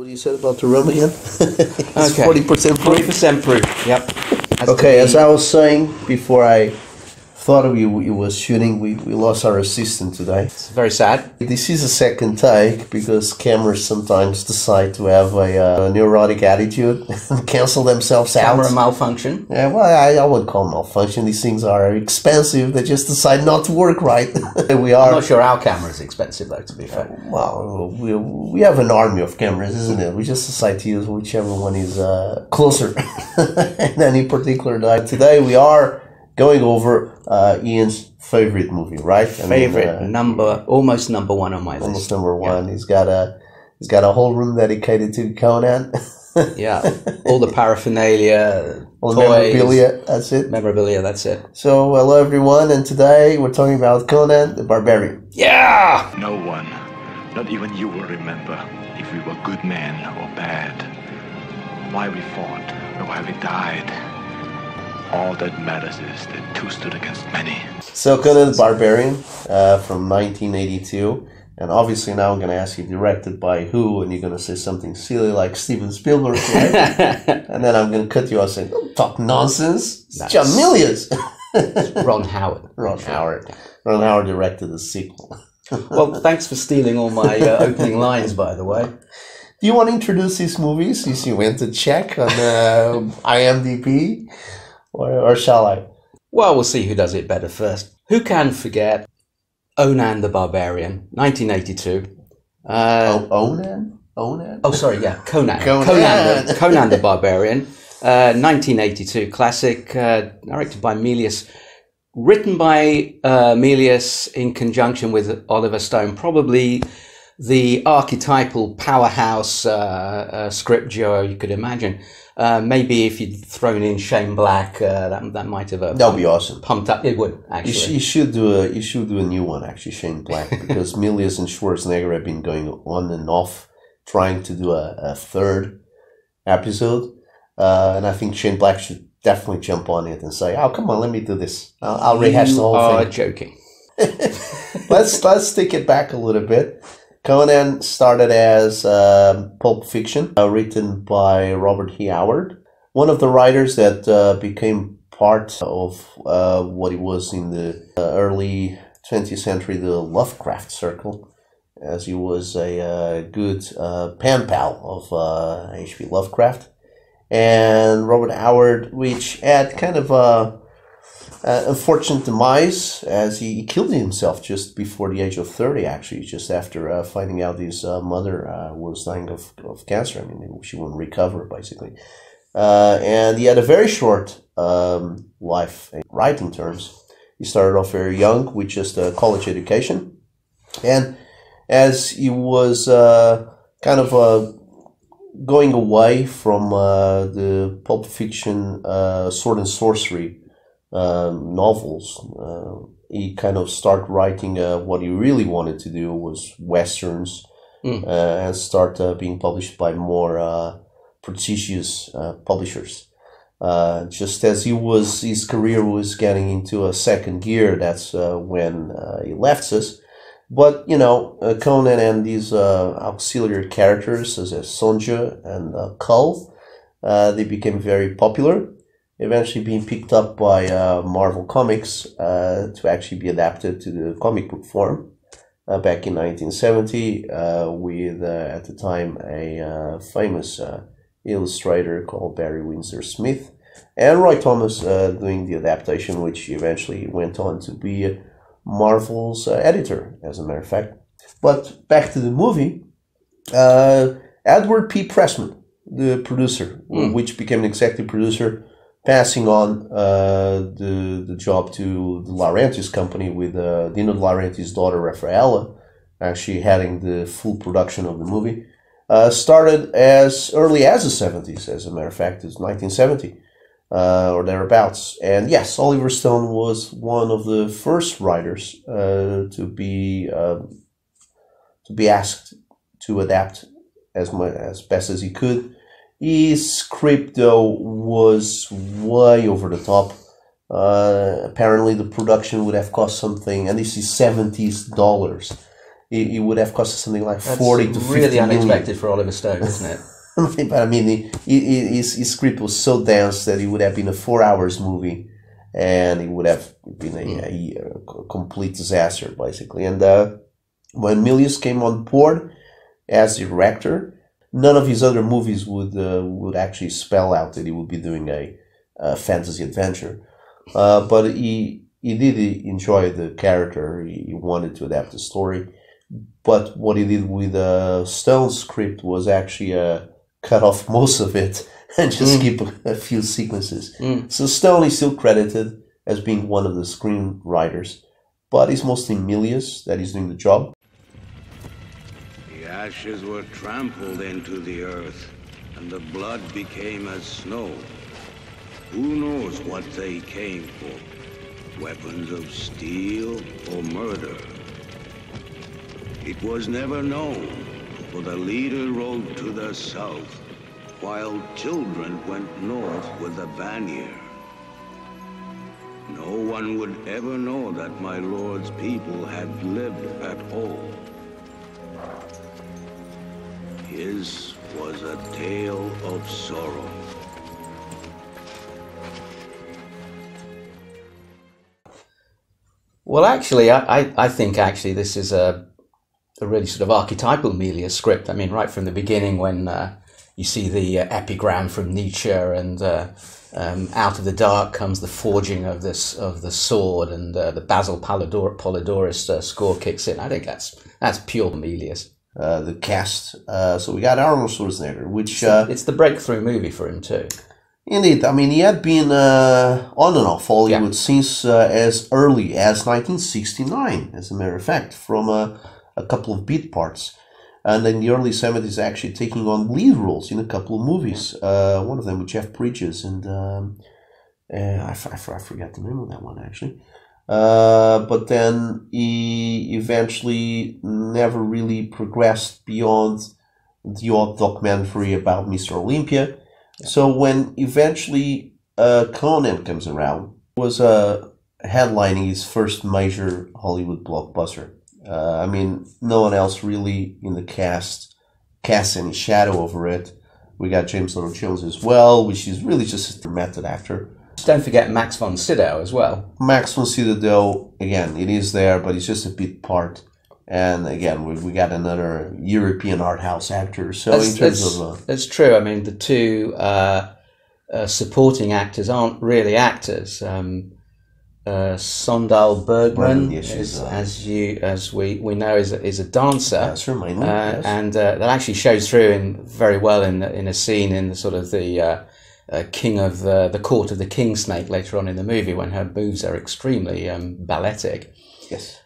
What you said about the rum again? It's Okay. 40% proof. 40% proof. Yep. Okay, as I was saying before I thought of you was shooting, we lost our assistant today. It's very sad. This is a second take because cameras sometimes decide to have a neurotic attitude and cancel themselves out. Camera malfunction. Yeah, well, I wouldn't call malfunction. These things are expensive. They just decide not to work right. We are. I'm not sure our camera is expensive though, to be fair. Well, we have an army of cameras, isn't it? We just decide to use whichever one is closer in any particular night. Today we are going over Ian's favorite movie, right? Almost number one on my list. Almost number one. Yeah. He's got a whole room dedicated to Conan. Yeah, all the paraphernalia, all the toys, memorabilia. That's it. Memorabilia. That's it. So, hello everyone, and today we're talking about Conan the Barbarian. Yeah. No one, not even you, will remember if we were good men or bad, why we fought or why we died. All that matters is that two stood against many. So, Conan the Barbarian from 1982. And obviously now I'm going to ask you, directed by who? And you're going to say something silly like Steven Spielberg, right? And then I'm going to cut you off saying, don't talk nonsense. It's John Milius. Ron Howard. Ron Howard directed the sequel. Well, thanks for stealing all my opening lines, by the way. Do you want to introduce these movies since you went to check on IMDb? Or shall I? Well, we'll see who does it better first. Who can forget Conan the Barbarian, 1982. Onan? Oh, sorry, yeah, Conan. Conan the Barbarian, 1982 classic, directed by Milius, written by Milius in conjunction with Oliver Stone, probably the archetypal powerhouse script duo you could imagine. Maybe if you'd thrown in Shane Black, that might have that would be awesome. Pumped up. It would actually. You should do a new one actually, Shane Black, because Milius and Schwarzenegger have been going on and off trying to do a third episode, and I think Shane Black should definitely jump on it and say, "Oh, come on, let me do this. I'll rehash the whole thing." You are joking. Let's take it back a little bit. Conan started as Pulp Fiction, written by Robert E. Howard, one of the writers that became part of what it was in the early 20th century, the Lovecraft Circle, as he was a good pen pal of H.P. Lovecraft. And Robert Howard, which had kind of a unfortunate demise, as he killed himself just before the age of 30, actually, just after finding out his mother was dying of cancer. I mean, she wouldn't recover, basically. And he had a very short life in writing terms. He started off very young with just a college education. And as he was kind of going away from the Pulp Fiction sword and sorcery novels, he kind of started writing what he really wanted to do was westerns, and start being published by more prestigious publishers. Just as his career was getting into a second gear, that's when he left us. But you know, Conan and these auxiliary characters such as Sonja and Kull, they became very popular, eventually being picked up by Marvel Comics to actually be adapted to the comic book form back in 1970 with, at the time, a famous illustrator called Barry Windsor Smith, and Roy Thomas doing the adaptation, which eventually went on to be Marvel's editor, as a matter of fact. But back to the movie, Edward P. Pressman, the producer, which became an executive producer, passing on the job to the Laurentiis company with Dino De Laurentiis' daughter Raffaella actually heading the full production of the movie. Started as early as the 70s, as a matter of fact. It's 1970 or thereabouts. And yes, Oliver Stone was one of the first writers to be asked to adapt as best as he could. His script, though, was way over the top. Apparently, the production would have cost something, and this is $70s, it would have costed something like That's 40 to 50 really million. unexpected for Oliver Stone, isn't it? But I mean, his script was so dense that it would have been a 4 hours movie, and it would have been a complete disaster, basically. And when Milius came on board as director, none of his other movies would actually spell out that he would be doing a fantasy adventure. But he did enjoy the character. He wanted to adapt the story. But what he did with Stone's script was actually cut off most of it and just keep a few sequences. So Stone is still credited as being one of the screenwriters, but it's mostly Milius that is doing the job. The ashes were trampled into the earth, and the blood became as snow. Who knows what they came for? Weapons of steel or murder? It was never known, for the leader rode to the south, while children went north with the banner. No one would ever know that my lord's people had lived at all. His was a tale of sorrow. Well, actually, I think actually this is a really sort of archetypal Milius script. I mean, right from the beginning when you see the epigram from Nietzsche and out of the dark comes the forging of the sword, and the Basil Polidorus score kicks in. I think that's pure Milius. The cast. So we got Arnold Schwarzenegger, which... it's the breakthrough movie for him too. Indeed. I mean, he had been on and off Hollywood since as early as 1969, as a matter of fact, from a couple of beat parts. And in the early 70s, actually taking on lead roles in a couple of movies. One of them with Jeff Bridges, and I forget the name of that one, actually. But then he eventually never really progressed beyond the odd documentary about Mr. Olympia. Yeah. So when eventually Conan comes around, he was headlining his first major Hollywood blockbuster. I mean, no one else really in the cast casts any shadow over it. We got James Earl Jones as well, which is really just a method actor. Don't forget Max von Sydow as well. Max von Sydow, though, again, it is there, but it's just a bit part. And again, we got another European art house actor. So that's true. I mean, the two supporting actors aren't really actors. Sondal Bergman, as we know, is a dancer. That's her mainly, yes. And that actually shows through very well in a scene in the sort of the king of the court of the king snake later on in the movie, when her moves are extremely balletic. Yes.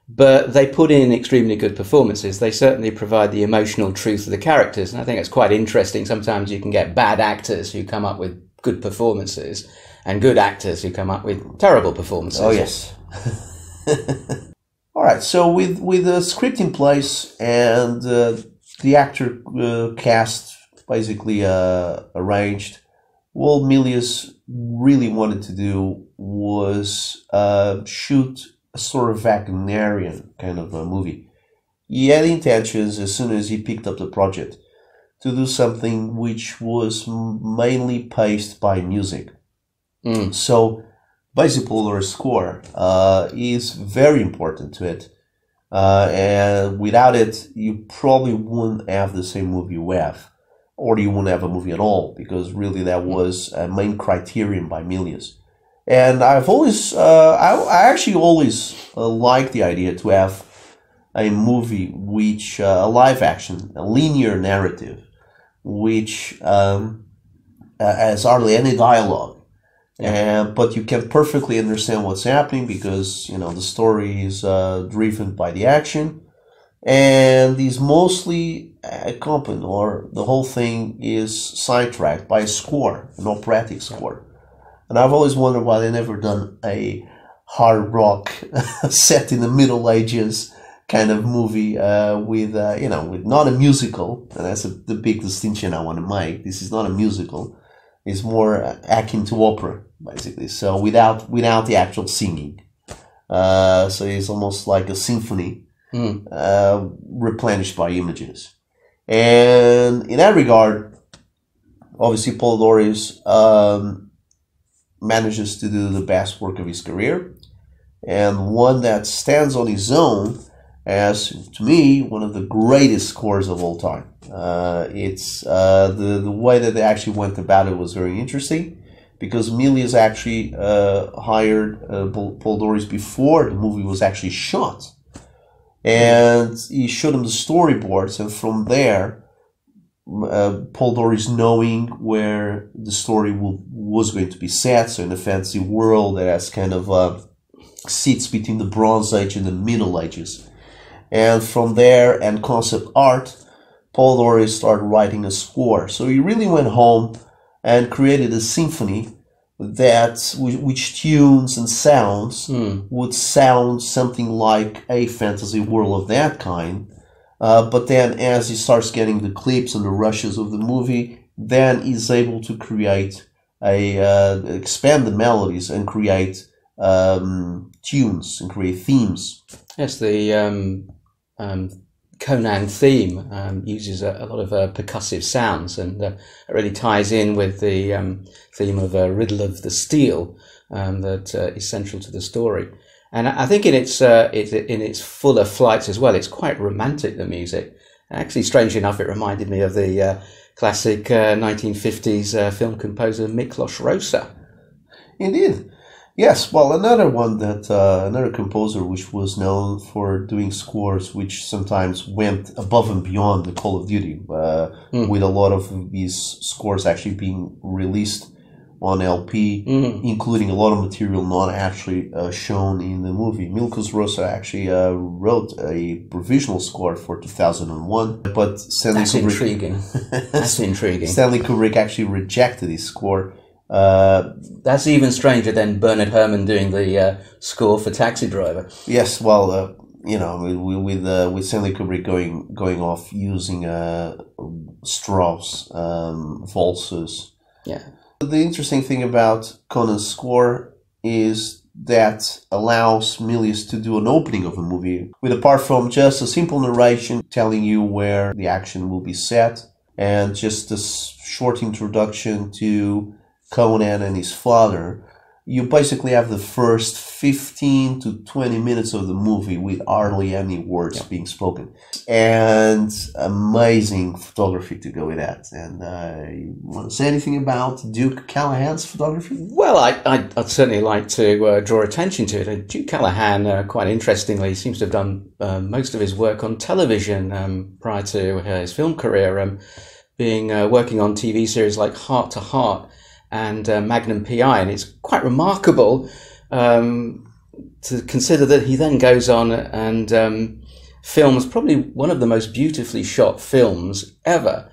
But they put in extremely good performances. They certainly provide the emotional truth of the characters, and I think it's quite interesting. Sometimes you can get bad actors who come up with good performances, and good actors who come up with terrible performances. Oh, yes. All right, so with the script in place and the actor cast basically arranged, what Milius really wanted to do was shoot a sort of Wagnerian kind of a movie. He had intentions, as soon as he picked up the project, to do something which was mainly paced by music. So bipolar score is very important to it, and without it you probably wouldn't have the same movie you have, or you wouldn't have a movie at all, because really that was a main criterion by Milius. And I've always I actually always liked the idea to have a movie which a live action, a linear narrative, which has hardly any dialogue. But you can perfectly understand what's happening, because the story is driven by the action, and is mostly accompanied, or the whole thing is sidetracked by a score, an operatic score. And I've always wondered why they never done a hard rock set in the Middle Ages kind of movie with not a musical. And that's the big distinction I want to make. This is not a musical. It's more akin to opera, basically. So without the actual singing. So it's almost like a symphony. replenished by images. And in that regard, obviously Polidori's manages to do the best work of his career, and one that stands on his own as, to me, one of the greatest scores of all time. It's the way that they actually went about it was very interesting, because Milius actually hired Polidori's before the movie was actually shot, and he showed him the storyboards, and from there, Polidori's knowing where the story was going to be set, so in a fantasy world that has kind of sits between the Bronze Age and the Middle Ages. And from there, and concept art, Polidori started writing a score. So he really went home and created a symphony that which tunes and sounds would sound something like a fantasy world of that kind. But then as he starts getting the clips and the rushes of the movie, then he's able to create expand the melodies and create tunes and create themes. Yes, the Conan theme uses a lot of percussive sounds, and it really ties in with the theme of Riddle of the Steel that is central to the story. And I think in its fuller flights as well, it's quite romantic, the music. Actually, strangely enough, it reminded me of the classic 1950s film composer Miklos Rosa. Indeed. Yes, well, another one that, another composer which was known for doing scores which sometimes went above and beyond the Call of Duty, with a lot of these scores actually being released on LP, including a lot of material not actually shown in the movie. Miklos Rosa actually wrote a provisional score for 2001, but That's intriguing. That's intriguing. Stanley Kubrick actually rejected his score. That's even stranger than Bernard Herrmann doing the score for Taxi Driver. Yes, well, you know, with Stanley Kubrick going off using Strauss valses. Yeah. The interesting thing about Conan's score is that allows Milius to do an opening of a movie with, apart from just a simple narration telling you where the action will be set, and just a short introduction to Conan and his father, you basically have the first 15 to 20 minutes of the movie with hardly any words being spoken. And amazing photography to go with that. And you want to say anything about Duke Callahan's photography? Well, I'd certainly like to draw attention to it. Duke Callahan, quite interestingly, seems to have done most of his work on television prior to his film career, working on TV series like Heart to Heart and Magnum PI, and it's quite remarkable to consider that he then goes on and films probably one of the most beautifully shot films ever.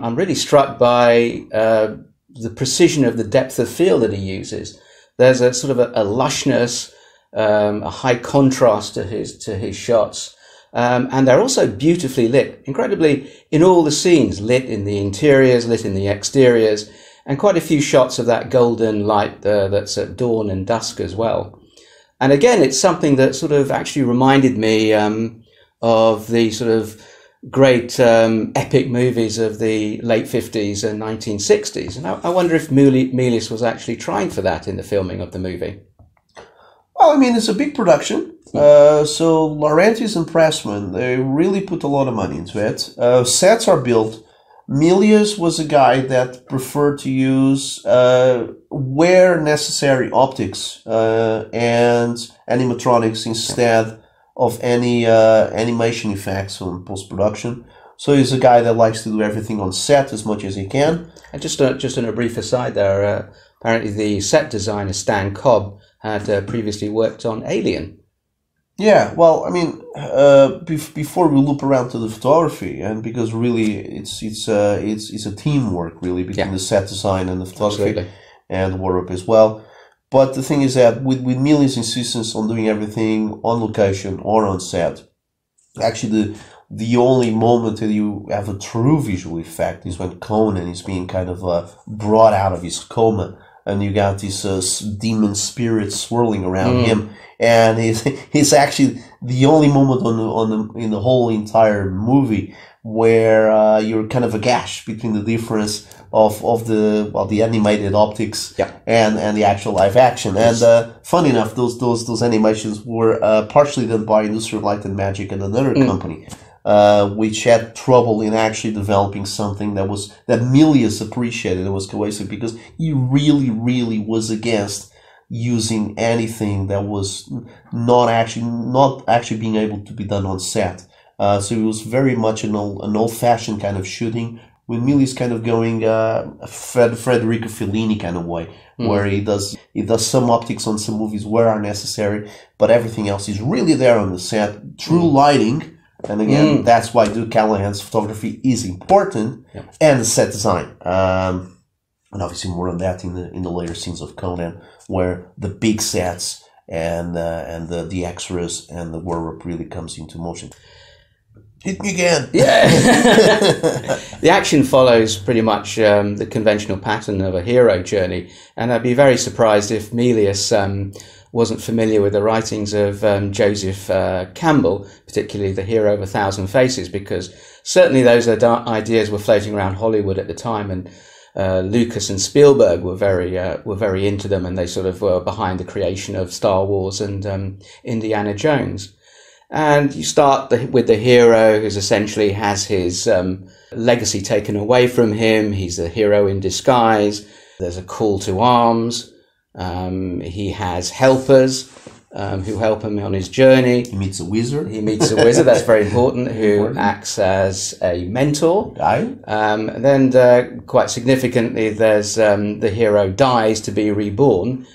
I'm really struck by the precision of the depth of field that he uses. There's a sort of a lushness, a high contrast to his shots. And they're also beautifully lit, incredibly, in all the scenes, lit in the interiors, lit in the exteriors, and quite a few shots of that golden light that's at dawn and dusk as well. And again, it's something that sort of actually reminded me of the sort of great epic movies of the late 50s and 1960s. And I wonder if Milius was actually trying for that in the filming of the movie. Well, I mean, it's a big production. So Laurentiis and Pressman, they really put a lot of money into it. Sets are built. Milius was a guy that preferred to use, where necessary, optics and animatronics instead of any animation effects on post-production. So he's a guy that likes to do everything on set as much as he can. And just on a brief aside there, apparently the set designer Stan Cobb had previously worked on Alien. Yeah, well, I mean, before we loop around to the photography, and because really it's a teamwork really between the set design and the photography and the wardrobe as well. But the thing is that with Milius' insistence on doing everything on location or on set, actually the only moment that you have a true visual effect is when Conan is being kind of brought out of his coma, and you got this demon spirit swirling around him. And he's actually the only moment in the whole entire movie where you're kind of aghast between the difference of the animated optics and the actual live action. And funny enough, those animations were partially done by Industrial Light and Magic and another company, which had trouble in actually developing something that Milius appreciated. It was cohesive because he really was against using anything that was not actually being able to be done on set. So it was very much an old-fashioned kind of shooting, with Milius kind of going Federico Fellini kind of way, where he does some optics on some movies where are necessary, but everything else is really there on the set, true lighting. And again, that's why Duke Callahan's photography is important, and the set design. And obviously more on that in the later scenes of Conan, where the big sets and the extras and the wardrobe really comes into motion. Hit me again. Yeah. The action follows pretty much the conventional pattern of a hero journey, and I'd be very surprised if Milius wasn't familiar with the writings of Joseph Campbell, particularly The Hero of a Thousand Faces, because certainly those ideas were floating around Hollywood at the time, and Lucas and Spielberg were very into them, and they sort of were behind the creation of Star Wars and Indiana Jones. And you start with the hero who essentially has his legacy taken away from him. He's a hero in disguise. There's a call to arms. He has helpers who help him on his journey. He meets a wizard. That's very important, who acts as a mentor. And then quite significantly, there's the hero dies to be reborn,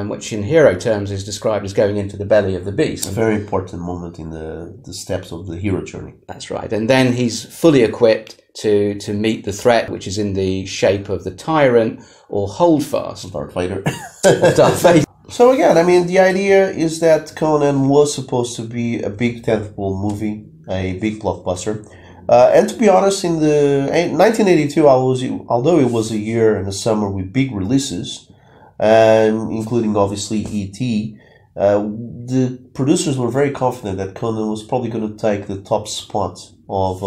which in hero terms is described as going into the belly of the beast. A very important moment in the steps of the hero journey. That's right. And then he's fully equipped to meet the threat, which is in the shape of the tyrant or holdfast. Darth Vader. Darth Vader. So again, I mean, the idea is that Conan was supposed to be a big tentpole movie, a big blockbuster. And to be honest, in the 1982, although it was a year in the summer with big releases, including obviously E.T., the producers were very confident that Conan was probably going to take the top spot of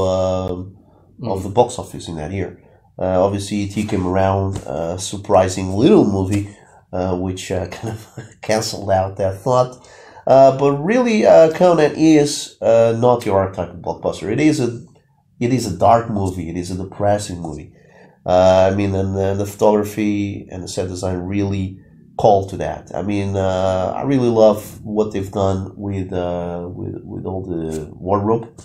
the box office in that year. Obviously, E.T. came around, surprising little movie, which kind of cancelled out that thought. But really, Conan is not your archetypal blockbuster. It is a dark movie. It is a depressing movie. I mean, and the photography and the set design really call to that. I mean, I really love what they've done with all the wardrobe.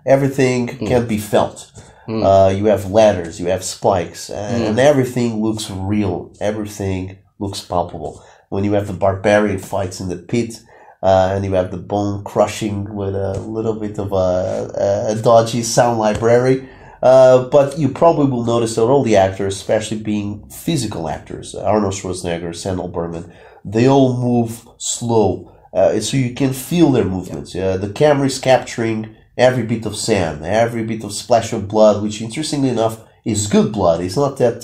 Everything can be felt. You have ladders, you have spikes, and everything looks real. Everything looks palpable. When you have the barbarian fights in the pit, and you have the bone crushing with a little bit of a dodgy sound library, But you probably will notice that all the actors, especially being physical actors, Arnold Schwarzenegger, Sandal Berman, they all move slow. So you can feel their movements. The camera is capturing every bit of sand, every bit of splash of blood, which interestingly enough is good blood. It's not that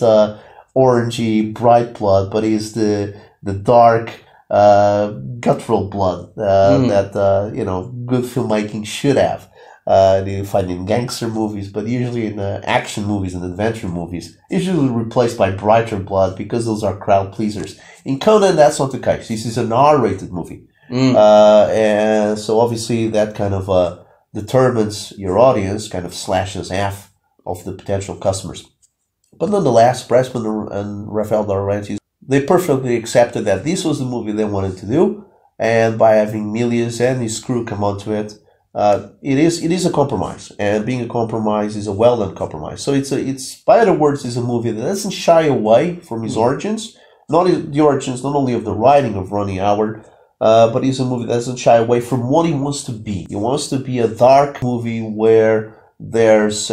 orangey, bright blood, but it's the dark, guttural blood that good filmmaking should have. You find in gangster movies, but usually in action movies and adventure movies, usually replaced by brighter blood because those are crowd pleasers. In Conan, that's not the case. This is an R-rated movie. And so obviously that kind of determines your audience, kind of slashes half of the potential customers. But nonetheless, Pressman and Rafael de Laurentiis, they perfectly accepted that this was the movie they wanted to do, and by having Milius and his crew come onto it, it is a compromise, and being a compromise is a well-done compromise. So it's by other words, is a movie that doesn't shy away from his origins, not only of the writing of Ronnie Howard, but it's a movie that doesn't shy away from what he wants to be. He wants to be a dark movie where there's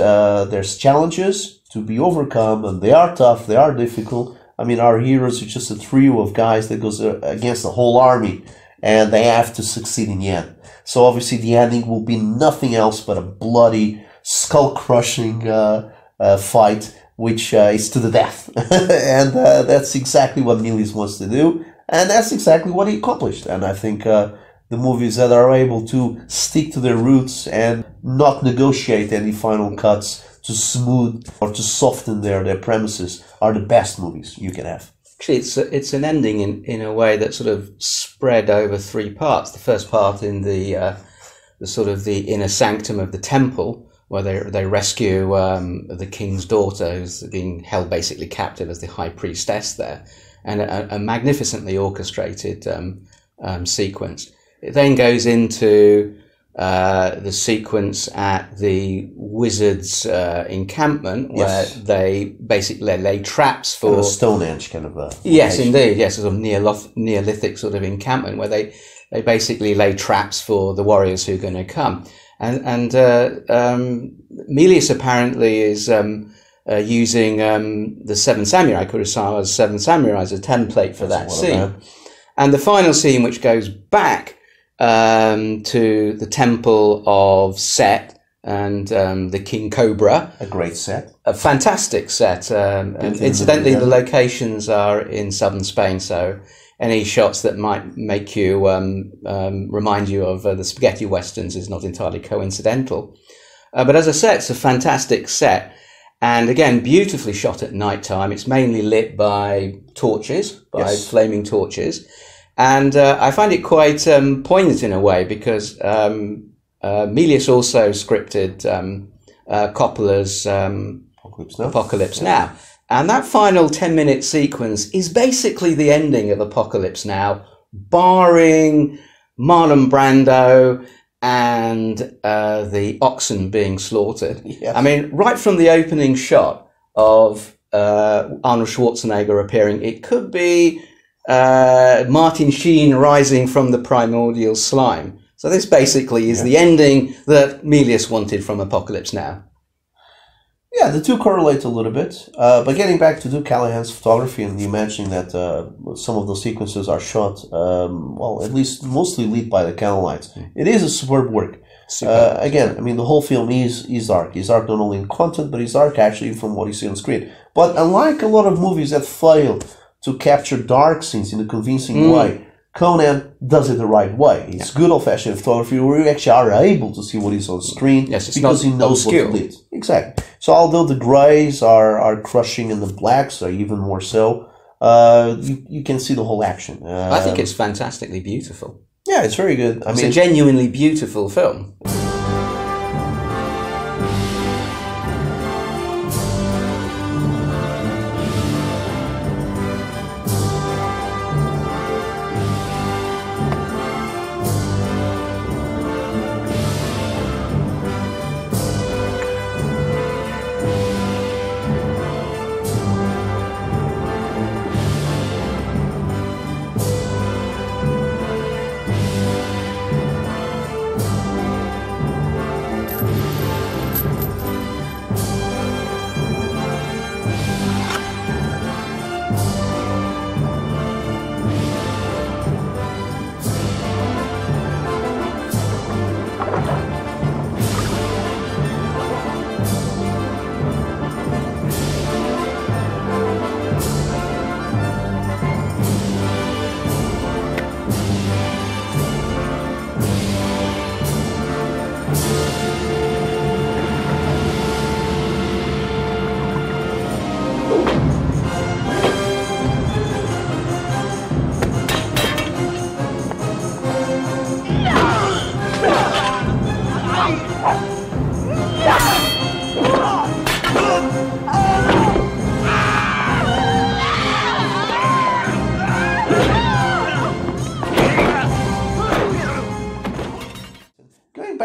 challenges to be overcome, and they are tough, they are difficult. I mean, our heroes are just a trio of guys that goes against a whole army, and they have to succeed in the end. So obviously the ending will be nothing else but a bloody, skull-crushing fight, which is to the death. And that's exactly what Milius wants to do. And that's exactly what he accomplished. And I think the movies that are able to stick to their roots and not negotiate any final cuts to smooth or to soften their premises are the best movies you can have. Actually, it's an ending in a way that sort of spread over 3 parts. The first part in the sort of the inner sanctum of the temple, where they rescue the king's daughter, who's being held basically captive as the high priestess there, and a magnificently orchestrated sequence. It then goes into the sequence at the wizards' encampment, where they basically lay traps for kind of a Stonehenge kind of a yes, indeed, yes, sort of Neolithic sort of encampment where they basically lay traps for the warriors who are going to come, and Milius apparently is using the Seven Samurai, Kurosawa's Seven Samurai, as a template for that scene, and the final scene, which goes back to the temple of Set and the King Cobra. A great set. A fantastic set. Incidentally, the locations are in southern Spain, so any shots that might make you remind you of the spaghetti westerns is not entirely coincidental. But as I said, it's a fantastic set. And again, beautifully shot at night time. It's mainly lit by torches, flaming torches. And I find it quite poignant in a way because Milius also scripted Coppola's Apocalypse Now. And that final 10-minute sequence is basically the ending of Apocalypse Now, barring Marlon Brando and the oxen being slaughtered. Yes. I mean, right from the opening shot of Arnold Schwarzenegger appearing, it could be Martin Sheen rising from the primordial slime. So this basically is the ending that Milius wanted from Apocalypse Now. Yeah, the two correlate a little bit. But getting back to Duke Callahan's photography, and you mentioning that some of those sequences are shot, well, at least mostly lit by the candlelights. It is a superb work. Again, I mean, the whole film is dark. It's dark not only in content, but it's dark actually from what you see on screen. But unlike a lot of movies that fail to capture dark scenes in a convincing way, Conan does it the right way. It's good old-fashioned photography where you actually are able to see what is on screen because he knows what to do. Exactly. So although the grays are crushing and the blacks are even more so, you can see the whole action. I think it's fantastically beautiful. Yeah, it's very good. It's a genuinely beautiful film.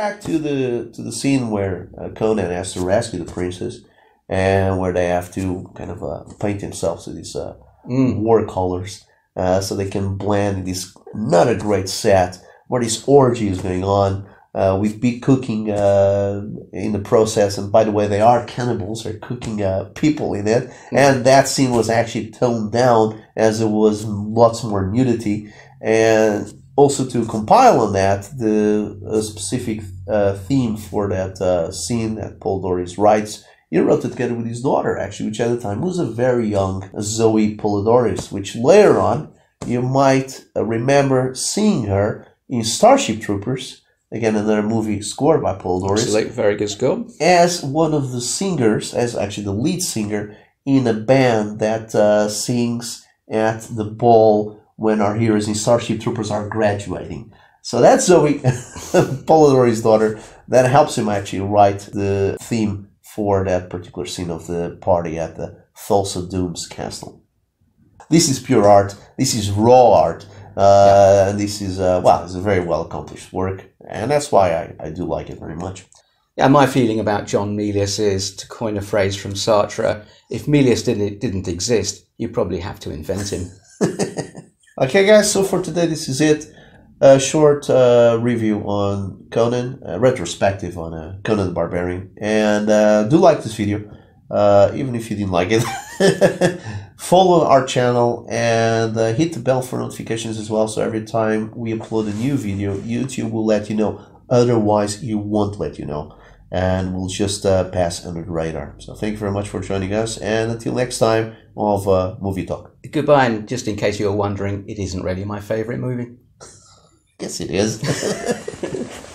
back to the scene where Conan has to rescue the princess, and where they have to kind of paint themselves with these war colors, so they can blend in this not a great set where this orgy is going on. With big cooking in the process, and by the way, they are cannibals. They're cooking people in it, and that scene was actually toned down as there was lots more nudity. And also to compile on that, the specific theme for that scene that Paul Doris writes, he wrote it together with his daughter, actually, which at the time was a very young Zoe Polidorus, which later on you might remember seeing her in Starship Troopers. Again, another movie scored by Paul Doris. Very good score. As one of the singers, as actually the lead singer in a band that sings at the ball when our heroes in Starship Troopers are graduating. So that's Zoe, Paul Doris' daughter, that helps him actually write the theme for that particular scene of the party at the Thulsa Doom's castle. This is pure art. This is raw art. This is, it's a very well accomplished work, and that's why I do like it very much. Yeah, my feeling about John Milius is, to coin a phrase from Sartre, if Milius didn't exist, you probably have to invent him. Okay, guys, so for today, this is it. A short review on Conan, retrospective on Conan the Barbarian, and do like this video, even if you didn't like it. Follow our channel and hit the bell for notifications as well, so every time we upload a new video, YouTube will let you know. Otherwise, you won't let you know, and we'll just pass under the radar. So thank you very much for joining us, and until next time of Movie Talk. Goodbye, and just in case you were wondering, it isn't really my favourite movie. Guess it is.